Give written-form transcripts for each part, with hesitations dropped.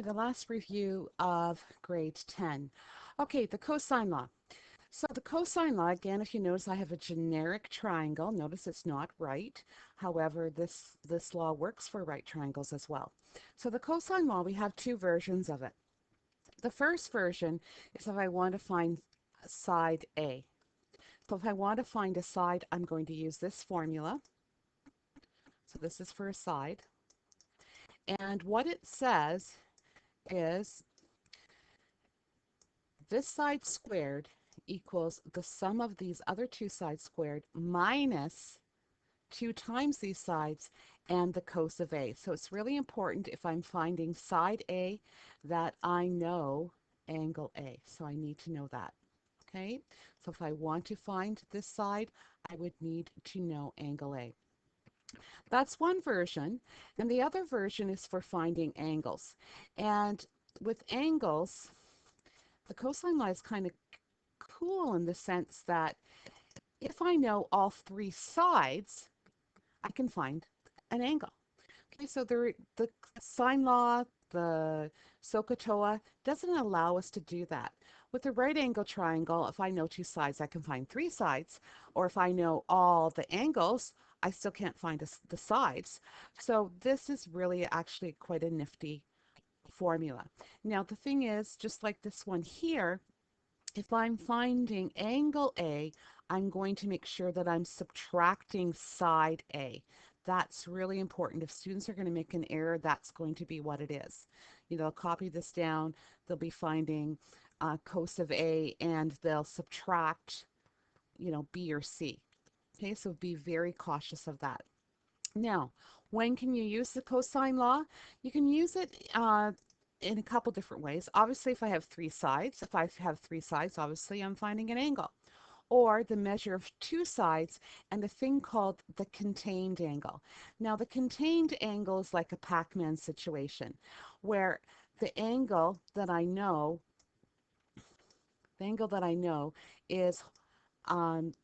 The last review of grade 10. Okay, the cosine law. So the cosine law, again, if you notice, I have a generic triangle. Notice it's not right. However, this law works for right triangles as well. So the cosine law, we have two versions of it. The first version is if I want to find side A. So if I want to find a side, I'm going to use this formula. So this is for a side. And what it says is this side squared equals the sum of these other two sides squared minus 2 times these sides and the cos of A. So it's really important if I'm finding side A that I know angle A. So I need to know that. Okay, so if I want to find this side, I would need to know angle A. That's one version. And the other version is for finding angles. And with angles, the cosine law is kind of cool in the sense that if I know all three sides, I can find an angle. Okay, so the sine law, the SOHCAHTOA doesn't allow us to do that. With a right angle triangle, if I know two sides, I can find three sides. Or if I know all the angles, I still can't find the sides. So this is really actually quite a nifty formula. Now the thing is, just like this one here, if I'm finding angle A, I'm going to make sure that I'm subtracting side A. That's really important. If students are going to make an error, that's going to be what it is. You know, they'll copy this down, they'll be finding cos of A, and they'll subtract, you know, B or C. Okay, so be very cautious of that. Now, when can you use the cosine law? You can use it in a couple different ways. Obviously, if I have three sides, obviously I'm finding an angle. Or the measure of two sides and a thing called the contained angle. Now, the contained angle is like a Pac-Man situation where the angle that I know, the angle that I know is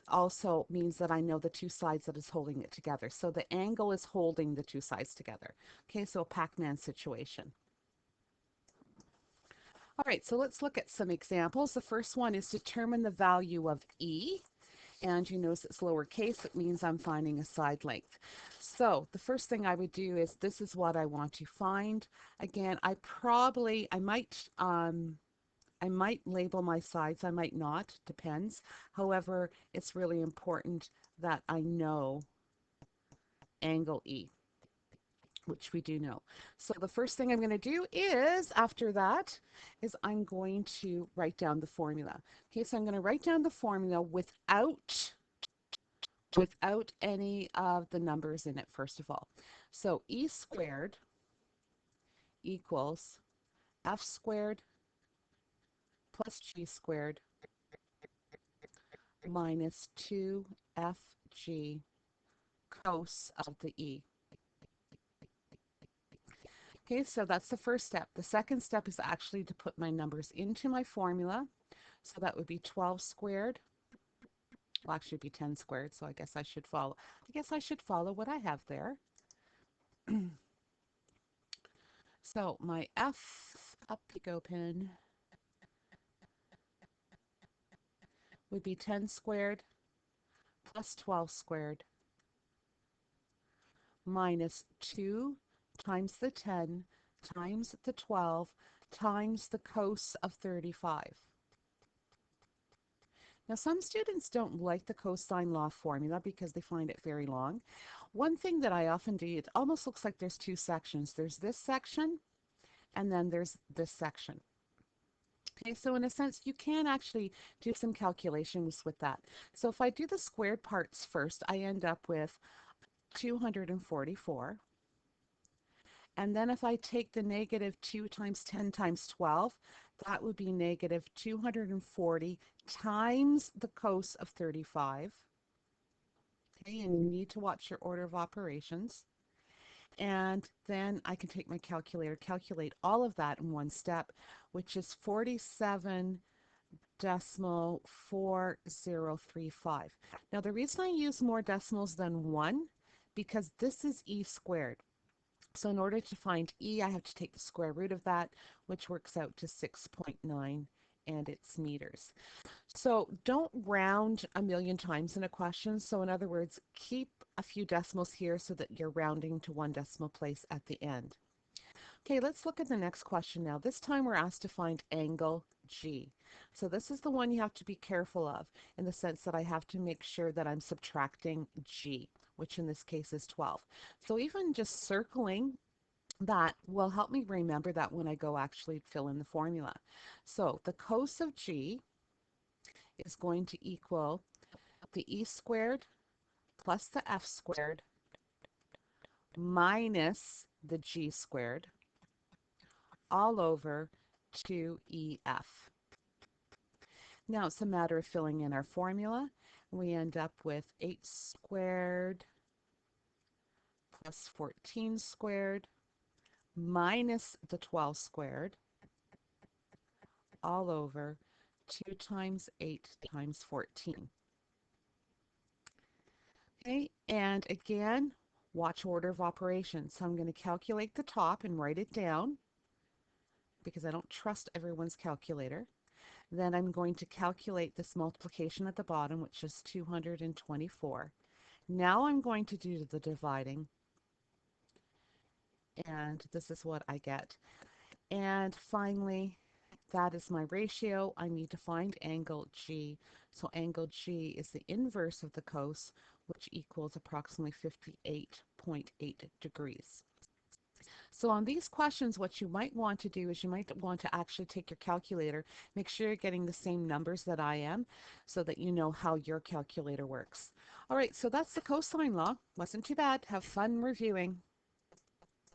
also means that I know the two sides that is holding it together. So the angle is holding the two sides together. Okay, so a Pac-Man situation. All right, so let's look at some examples. The first one is determine the value of E. And you notice it's lowercase, it means I'm finding a side length. So the first thing I would do is this is what I want to find. Again, I might label my sides, I might not, depends. However, it's really important that I know angle E, which we do know. So the first thing I'm going to do is, after that, is I'm going to write down the formula. Okay, so I'm going to write down the formula without any of the numbers in it, first of all. So E squared equals F squared plus G squared minus 2FG cos of the E. Okay, so that's the first step. The second step is actually to put my numbers into my formula. So that would be 12 squared. Well, actually it'd be 10 squared, so I guess I should follow what I have there. So my F up pico pen would be 10 squared plus 12 squared minus 2 times the 10 times the 12 times the cos of 35. Now, some students don't like the cosine law formula because they find it very long. One thing that I often do, it almost looks like there's two sections. There's this section, and then there's this section. Okay, so in a sense, you can actually do some calculations with that. So if I do the squared parts first, I end up with 244. And then if I take the negative 2 times 10 times 12, that would be negative 240 times the cos of 35. Okay, and you need to watch your order of operations. And then I can take my calculator, calculate all of that in one step, which is 47.4035. Now, the reason I use more decimals than one, because this is E squared. So in order to find E, I have to take the square root of that, which works out to 6.9, and it's meters. So don't round a million times in a question. So in other words, keep a few decimals here so that you're rounding to one decimal place at the end. Okay, let's look at the next question now. This time we're asked to find angle G. So this is the one you have to be careful of in the sense that I have to make sure that I'm subtracting G, which in this case is 12. So even just circling that will help me remember that when I go actually fill in the formula. So the cos of G is going to equal the E squared plus the F squared minus the G squared all over 2EF. Now it's a matter of filling in our formula. We end up with 8 squared plus 14 squared minus the 12 squared all over 2 times 8 times 14. Okay, and again, watch order of operations. So I'm going to calculate the top and write it down because I don't trust everyone's calculator. Then I'm going to calculate this multiplication at the bottom, which is 224. Now I'm going to do the dividing, and this is what I get. And finally, that is my ratio. I need to find angle G. So angle G is the inverse of the cos, which equals approximately 58.8 degrees. So on these questions, what you might want to do is you might want to actually take your calculator, make sure you're getting the same numbers that I am so that you know how your calculator works. All right, so that's the cosine law. Wasn't too bad. Have fun reviewing.